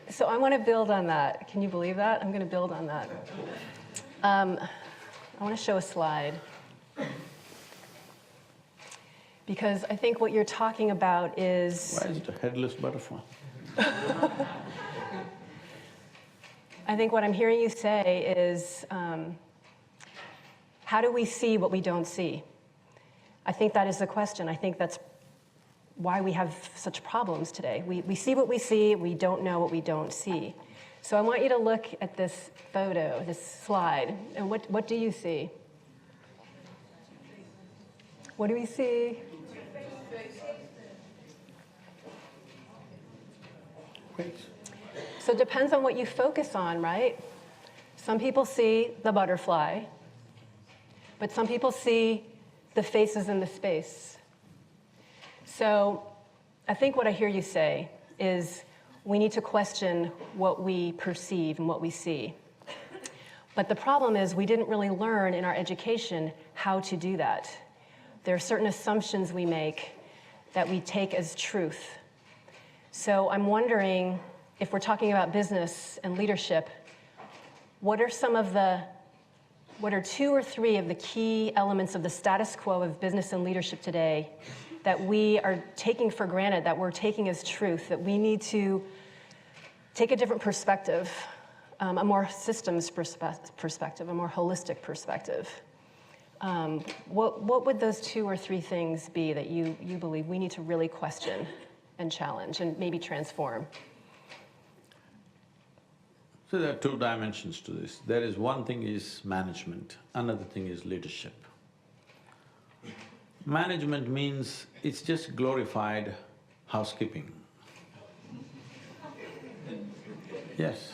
So I want to build on that. Can you believe that? I'm going to build on that. I want to show a slide. Because I think what you're talking about is… Why is it a headless butterfly? I think what I'm hearing you say is, how do we see what we don't see? I think that is the question. I think that's why we have such problems today. We see what we see, we don't know what we don't see. So I want you to look at this photo, this slide, and what do you see? What do we see? So it depends on what you focus on, right? Some people see the butterfly, but some people see the faces in the space. So I think what I hear you say is we need to question what we perceive and what we see. But the problem is we didn't really learn in our education how to do that. There are certain assumptions we make that we take as truth. So I'm wondering, if we're talking about business and leadership, what are two or three of the key elements of the status quo of business and leadership today that we are taking for granted, that we're taking as truth, that we need to take a different perspective, a more systems perspective, a more holistic perspective? What would those two or three things be that you believe we need to really question and challenge and maybe transform? So there are two dimensions to this. There is one thing is management, another thing is leadership. Management means it's just glorified housekeeping. Yes.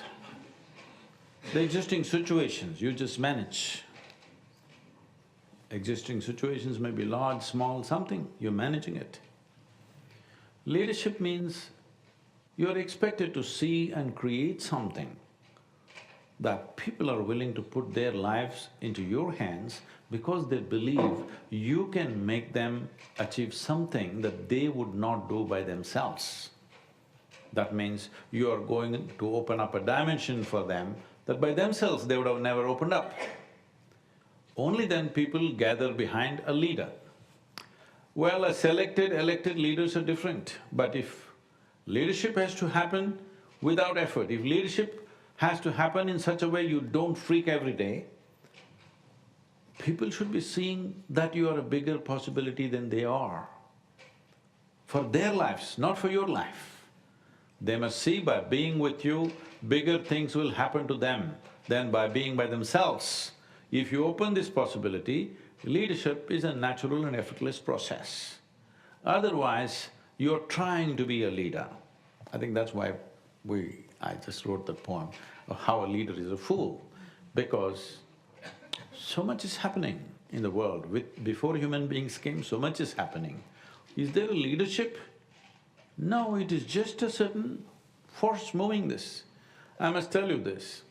The existing situations, you just manage. Existing situations may be large, small, something, you're managing it. Leadership means you're expected to see and create something that people are willing to put their lives into your hands because they believe you can make them achieve something that they would not do by themselves. That means you are going to open up a dimension for them that by themselves they would have never opened up. Only then people gather behind a leader. Well, elected leaders are different, but if leadership has to happen without effort, if leadership has to happen in such a way you don't freak every day, people should be seeing that you are a bigger possibility than they are. For their lives, not for your life. They must see by being with you, bigger things will happen to them than by being by themselves. If you open this possibility, leadership is a natural and effortless process. Otherwise, you're trying to be a leader. I think that's why I just wrote that poem of how a leader is a fool, because so much is happening in the world. Before human beings came, so much is happening. Is there a leadership? No, it is just a certain force moving this. I must tell you this,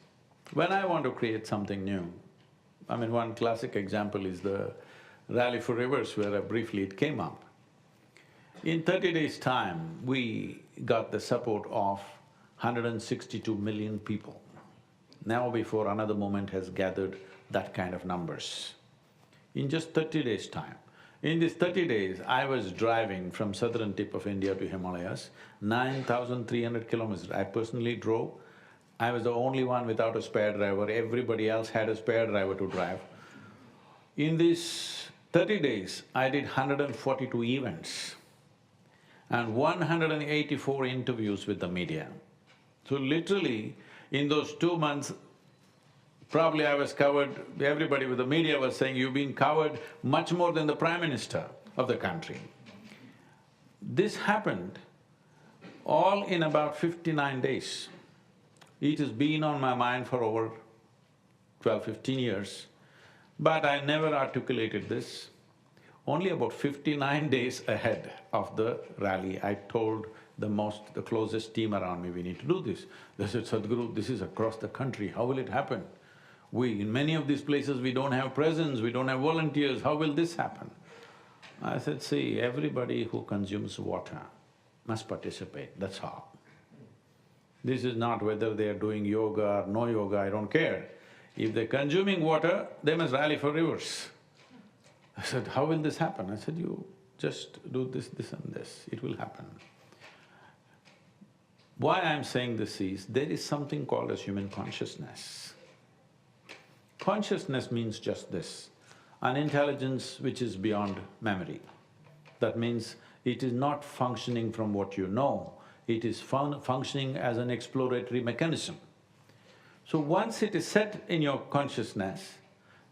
when I want to create something new, one classic example is the Rally for Rivers where briefly it came up. In 30 days' time, we got the support of 162 million people. Now before another movement has gathered that kind of numbers. In just 30 days' time. In these 30 days, I was driving from southern tip of India to Himalayas, 9,300 kilometers. I personally drove. I was the only one without a spare driver, everybody else had a spare driver to drive. In these 30 days, I did 142 events and 184 interviews with the media. So literally, in those 2 months, probably I was covered, everybody with the media was saying, you've been covered much more than the Prime Minister of the country. This happened all in about 59 days. It has been on my mind for over 12–15 years, but I never articulated this. Only about 59 days ahead of the rally, I told the closest team around me, we need to do this. They said, Sadhguru, this is across the country, how will it happen? In many of these places we don't have presence, we don't have volunteers, how will this happen? I said, see, everybody who consumes water must participate, that's how. This is not whether they are doing yoga or no yoga, I don't care. If they're consuming water, they must rally for rivers. I said, how will this happen? I said, you just do this, this and this, it will happen. Why I'm saying this is, there is something called as human consciousness. Consciousness means just this, an intelligence which is beyond memory. That means it is not functioning from what you know, it is functioning as an exploratory mechanism. So once it is set in your consciousness,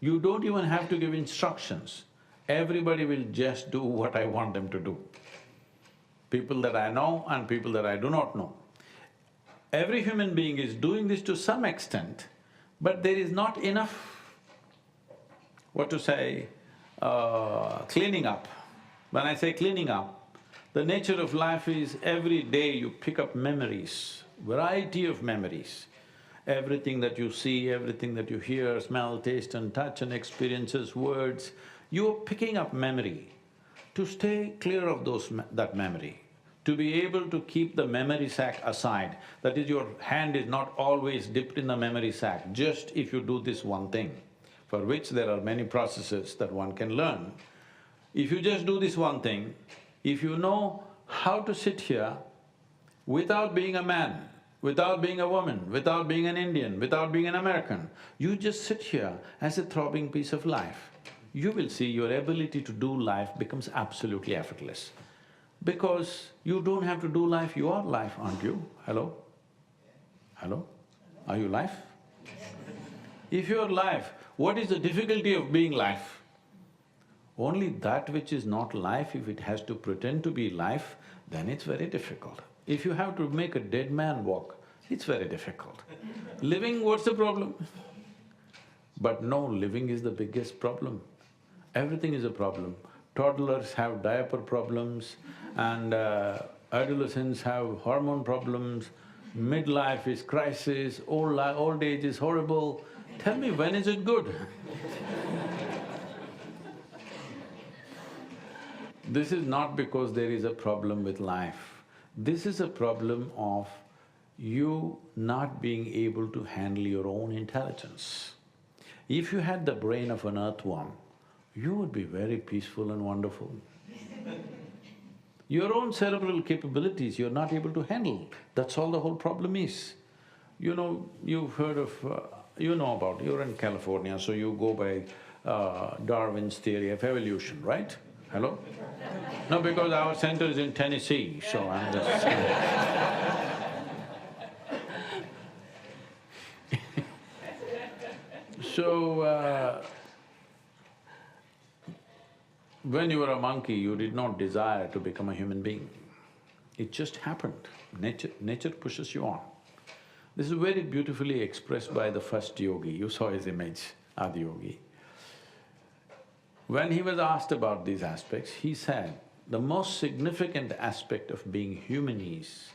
you don't even have to give instructions. Everybody will just do what I want them to do. People that I know and people that I do not know. Every human being is doing this to some extent, but there is not enough, what to say, cleaning up. When I say cleaning up, the nature of life is every day you pick up memories, variety of memories. Everything that you see, everything that you hear, smell, taste and touch and experiences, words, you're picking up memory. To stay clear of that memory, to be able to keep the memory sack aside, that is, your hand is not always dipped in the memory sack, just if you do this one thing, for which there are many processes that one can learn. If you just do this one thing, if you know how to sit here without being a man, without being a woman, without being an Indian, without being an American, you just sit here as a throbbing piece of life, you will see your ability to do life becomes absolutely effortless. Because you don't have to do life, you are life, aren't you? Hello? Hello? Are you life? If you are life, what is the difficulty of being life? Only that which is not life, if it has to pretend to be life, then it's very difficult. If you have to make a dead man walk, it's very difficult. Living, what's the problem? But no, living is the biggest problem. Everything is a problem. Toddlers have diaper problems and adolescents have hormone problems, midlife is crisis, old age is horrible. Tell me, when is it good? This is not because there is a problem with life. This is a problem of you not being able to handle your own intelligence. If you had the brain of an earthworm, you would be very peaceful and wonderful. Your own cerebral capabilities you're not able to handle, that's all the whole problem is. You know, you've heard of… you know about… you're in California, so you go by Darwin's theory of evolution, right? Hello? No, because our center is in Tennessee, so I'm just So, when you were a monkey, you did not desire to become a human being. It just happened. Nature pushes you on. This is very beautifully expressed by the first yogi. You saw his image, Adiyogi. When he was asked about these aspects, he said, the most significant aspect of being human is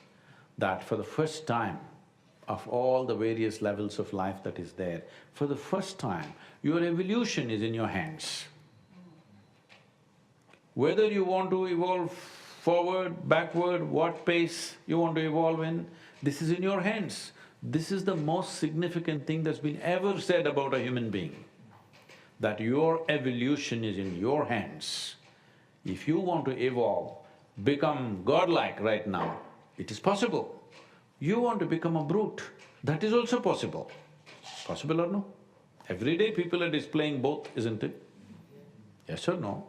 that for the first time of all the various levels of life that is there, for the first time, your evolution is in your hands. Whether you want to evolve forward, backward, what pace you want to evolve in, this is in your hands. This is the most significant thing that's been ever said about a human being, that your evolution is in your hands. If you want to evolve, become godlike right now, it is possible. You want to become a brute, that is also possible. Possible or no? Every day people are displaying both, isn't it? Yes or no?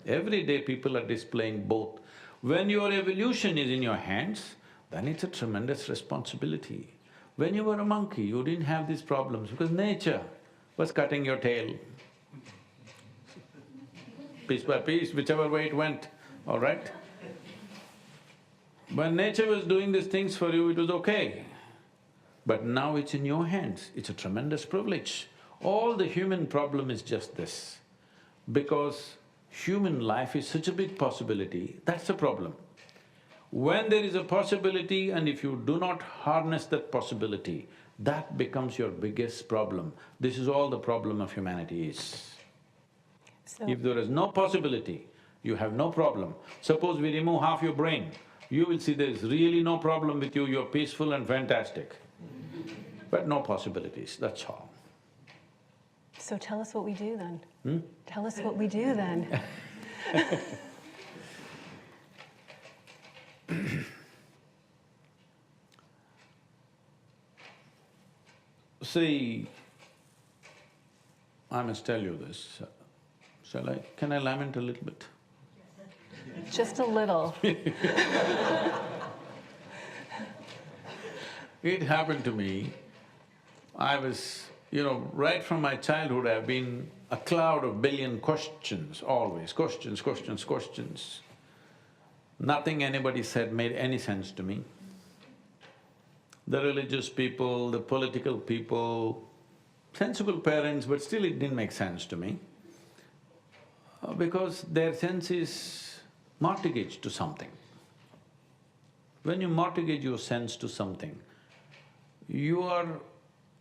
Every day people are displaying both. When your evolution is in your hands, then it's a tremendous responsibility. When you were a monkey, you didn't have these problems because nature was cutting your tail. Piece by piece, whichever way it went, all right? When nature was doing these things for you, it was okay. But now it's in your hands, it's a tremendous privilege. All the human problem is just this, because human life is such a big possibility, that's the problem. When there is a possibility and if you do not harness that possibility, that becomes your biggest problem. This is all the problem of humanity is. If there is no possibility, you have no problem. Suppose we remove half your brain, You will see there's really no problem with you, you're peaceful and fantastic. But no possibilities, that's all. So tell us what we do then. Tell us what we do then. See, I must tell you this. Shall I… can I lament a little bit? Just a little. It happened to me. I was… right from my childhood I've been a cloud of billion questions, always, questions, questions, questions. Nothing anybody said made any sense to me. The religious people, the political people, sensible parents, but still it didn't make sense to me. Because their sense is mortgaged to something. When you mortgage your sense to something, you are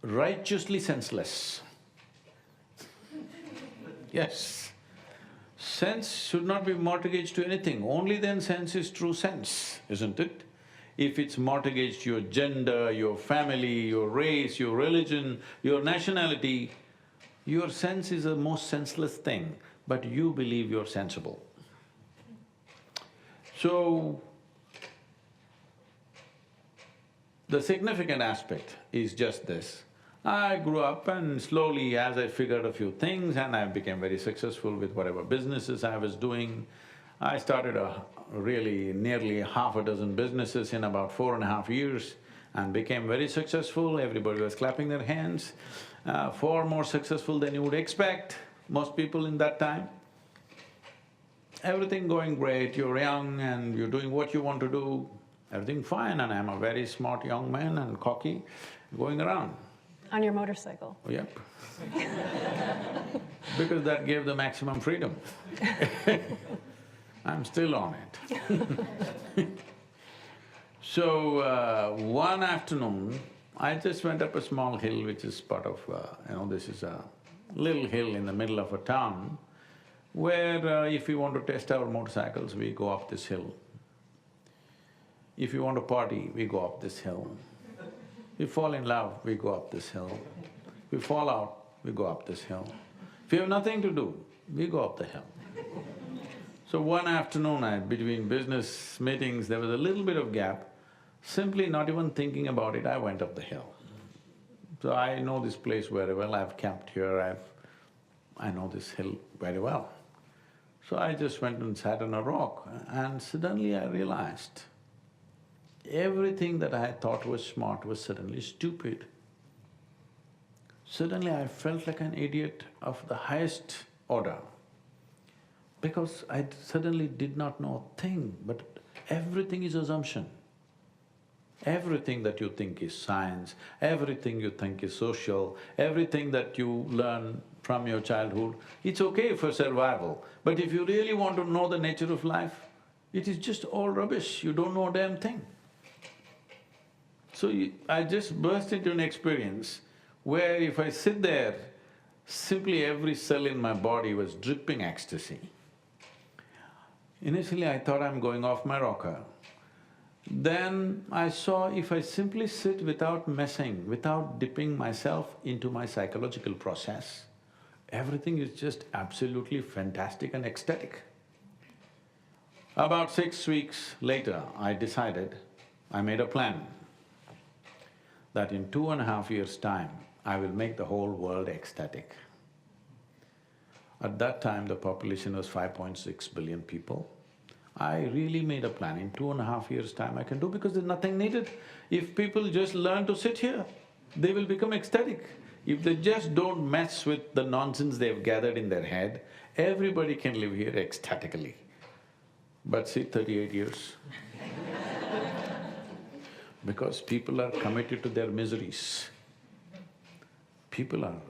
righteously senseless. Yes. Sense should not be mortgaged to anything, only then sense is true sense, isn't it? If it's mortgaged to your gender, your family, your race, your religion, your nationality, your sense is the most senseless thing, but you believe you're sensible. So, the significant aspect is just this. I grew up and slowly as I figured a few things and I became very successful with whatever businesses I was doing, I started really nearly half a dozen businesses in about 4.5 years and became very successful. Everybody was clapping their hands, far more successful than you would expect, most people in that time. Everything going great, you're young and you're doing what you want to do, everything fine, and I'm a very smart young man and cocky, going around. On your motorcycle. Yep. Because that gave the maximum freedom. I'm still on it. So, one afternoon, I just went up a small hill which is part of… this is a little hill in the middle of a town where if we want to test our motorcycles, we go up this hill. If you want to party, we go up this hill. If we fall in love, we go up this hill. If we fall out, we go up this hill. If you have nothing to do, we go up the hill. So one afternoon, between business meetings, there was a little bit of gap. Simply not even thinking about it, I went up the hill. So I know this place very well, I've camped here, I know this hill very well. So I just went and sat on a rock and suddenly I realized everything that I thought was smart was suddenly stupid. Suddenly I felt like an idiot of the highest order because I suddenly did not know a thing, but everything is assumption. Everything that you think is science, everything you think is social, everything that you learn from your childhood, it's okay for survival. But if you really want to know the nature of life, it is just all rubbish, you don't know a damn thing. So I just burst into an experience where if I sit there, simply every cell in my body was dripping ecstasy. Initially I thought I'm going off my rocker. Then I saw if I simply sit without messing, without dipping myself into my psychological process, everything is just absolutely fantastic and ecstatic. About 6 weeks later, I decided, I made a plan that in 2.5 years' time, I will make the whole world ecstatic. At that time, the population was 5.6 billion people. I really made a plan, in 2.5 years' time I can do because there's nothing needed. If people just learn to sit here, they will become ecstatic. If they just don't mess with the nonsense they've gathered in their head, everybody can live here ecstatically. But see, 38 years. Because people are committed to their miseries. People are…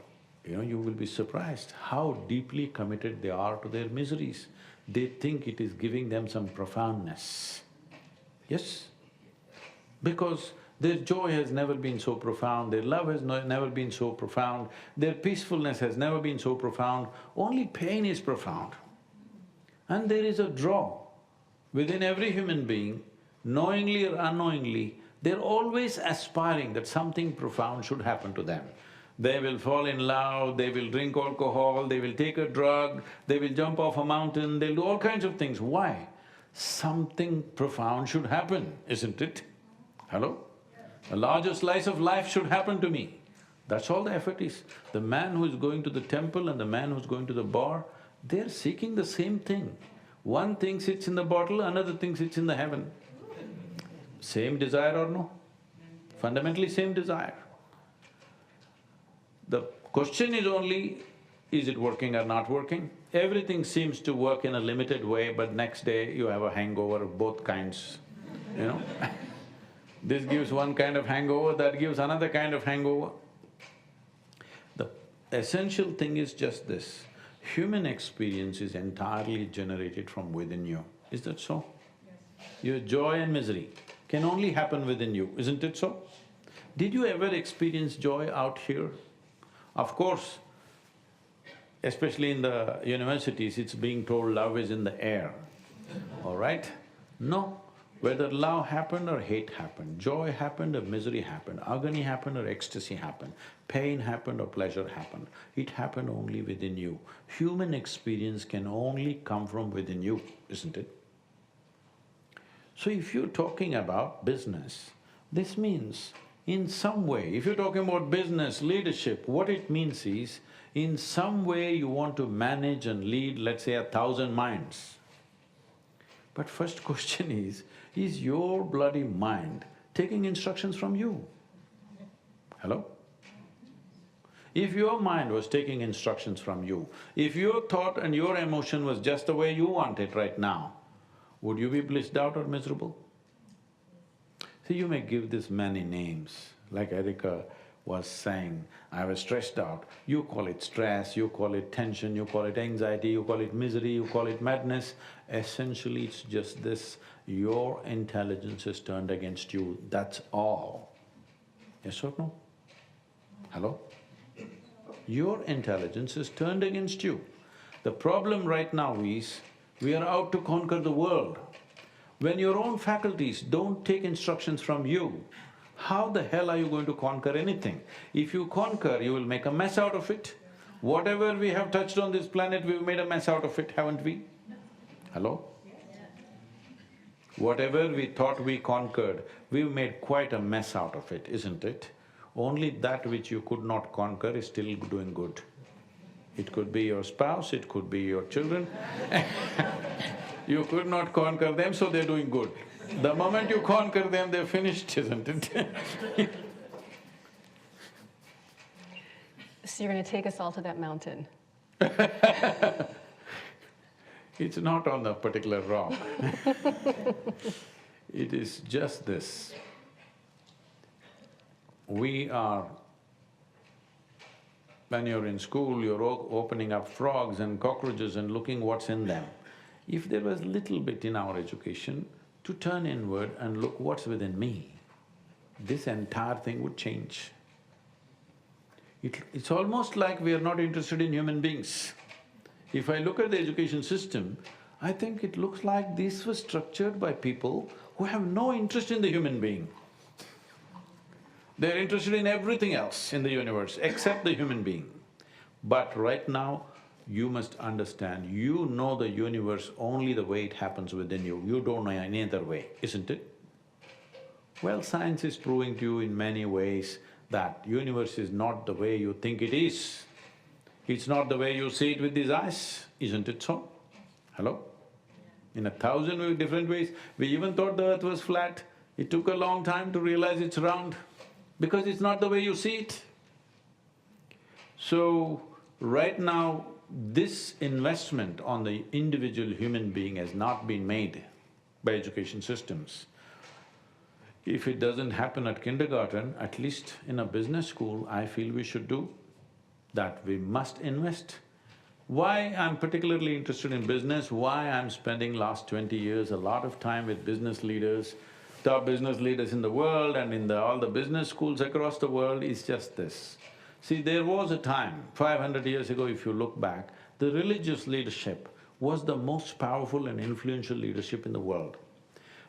you will be surprised how deeply committed they are to their miseries. They think it is giving them some profoundness. Yes? Because their joy has never been so profound, their love has never been so profound, their peacefulness has never been so profound, only pain is profound. And there is a draw within every human being knowingly or unknowingly, they're always aspiring that something profound should happen to them. They will fall in love, they will drink alcohol, they will take a drug, they will jump off a mountain, they'll do all kinds of things. Why? Something profound should happen, isn't it? Hello? A larger slice of life should happen to me. That's all the effort is. The man who is going to the temple and the man who's going to the bar, they're seeking the same thing. One thinks it's in the bottle, another thinks it's in the heaven. Same desire or no? Fundamentally same desire. The question is only, is it working or not working? Everything seems to work in a limited way, but next day you have a hangover of both kinds, you know This gives one kind of hangover, that gives another kind of hangover. The essential thing is just this, human experience is entirely generated from within you. Is that so? Yes. Your joy and misery can only happen within you, isn't it so? Did you ever experience joy out here? Of course, especially in the universities, it's being told love is in the air, all right? No, whether love happened or hate happened, joy happened or misery happened, agony happened or ecstasy happened, pain happened or pleasure happened, it happened only within you. Human experience can only come from within you, isn't it? So if you're talking about business, this means in some way, if you're talking about business, leadership, what it means is, in some way you want to manage and lead, let's say 1,000 minds. But first question is your bloody mind taking instructions from you? Hello? If your mind was taking instructions from you, if your thought and your emotion was just the way you want it right now, would you be blissed out or miserable? See, you may give this many names, like Erika was saying, I was stressed out. You call it stress, you call it tension, you call it anxiety, you call it misery, you call it madness. Essentially, it's just this, your intelligence is turned against you, that's all. Yes or no? Hello? Your intelligence is turned against you. The problem right now is, we are out to conquer the world. When your own faculties don't take instructions from you, how the hell are you going to conquer anything? If you conquer, you will make a mess out of it. Whatever we have touched on this planet, we've made a mess out of it, haven't we? Hello? Whatever we thought we conquered, we've made quite a mess out of it, isn't it? Only that which you could not conquer is still doing good. It could be your spouse, it could be your children You could not conquer them, so they're doing good. The moment you conquer them, they're finished, isn't it? So you're gonna take us all to that mountain? It's not on a particular rock. It is just this. We are… When you're in school, you're opening up frogs and cockroaches and looking what's in them. If there was little bit in our education to turn inward and look what's within me, this entire thing would change. It's almost like we are not interested in human beings. If I look at the education system, I think it looks like this was structured by people who have no interest in the human being. They're interested in everything else in the universe except the human being. But right now, you must understand, you know the universe only the way it happens within you, you don't know any other way, isn't it? Well, science is proving to you in many ways that universe is not the way you think it is. It's not the way you see it with these eyes, isn't it so? Hello? In 1,000 different ways, we even thought the earth was flat. It took a long time to realize it's round, because it's not the way you see it. So, right now, this investment on the individual human being has not been made by education systems. If it doesn't happen at kindergarten, at least in a business school, I feel we should do that. We must invest. Why I'm particularly interested in business, why I'm spending last 20 years a lot of time with business leaders, top business leaders in the world and in all the business schools across the world, is just this. See, there was a time, 500 years ago if you look back, the religious leadership was the most powerful and influential leadership in the world.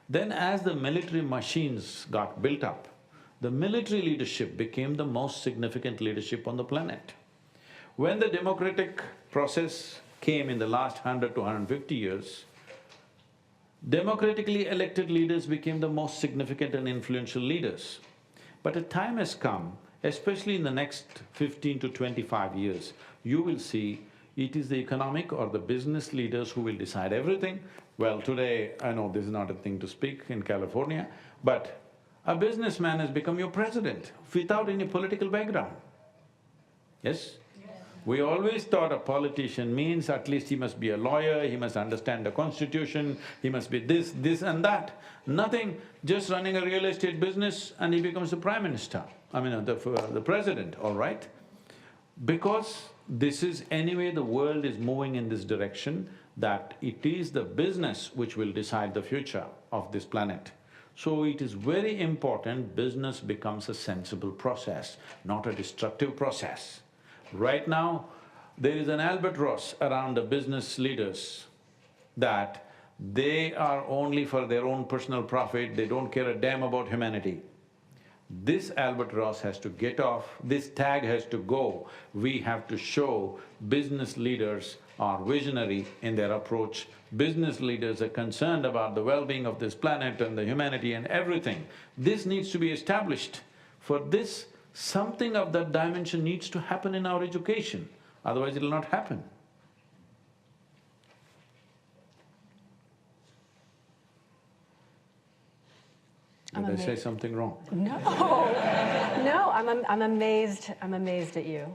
Then as the military machines got built up, the military leadership became the most significant leadership on the planet. When the democratic process came in the last 100 to 150 years, democratically elected leaders became the most significant and influential leaders. But a time has come, especially in the next 15 to 25 years, you will see it is the economic or the business leaders who will decide everything. Well, today, I know this is not a thing to speak in California, but a businessman has become your president without any political background. Yes? We always thought a politician means at least he must be a lawyer, he must understand the constitution, he must be this and that. Nothing, just running a real estate business and he becomes the prime minister, the president, all right? Because this is… anyway the world is moving in this direction that it is the business which will decide the future of this planet. So it is very important business becomes a sensible process, not a destructive process. Right now, there is an albatross around the business leaders that they are only for their own personal profit, they don't care a damn about humanity. This albatross has to get off, this tag has to go. We have to show business leaders are visionary in their approach. Business leaders are concerned about the well-being of this planet and the humanity and everything. This needs to be established. For this, something of that dimension needs to happen in our education, otherwise it'll not happen. Did I say something wrong? No, no, I'm amazed at you.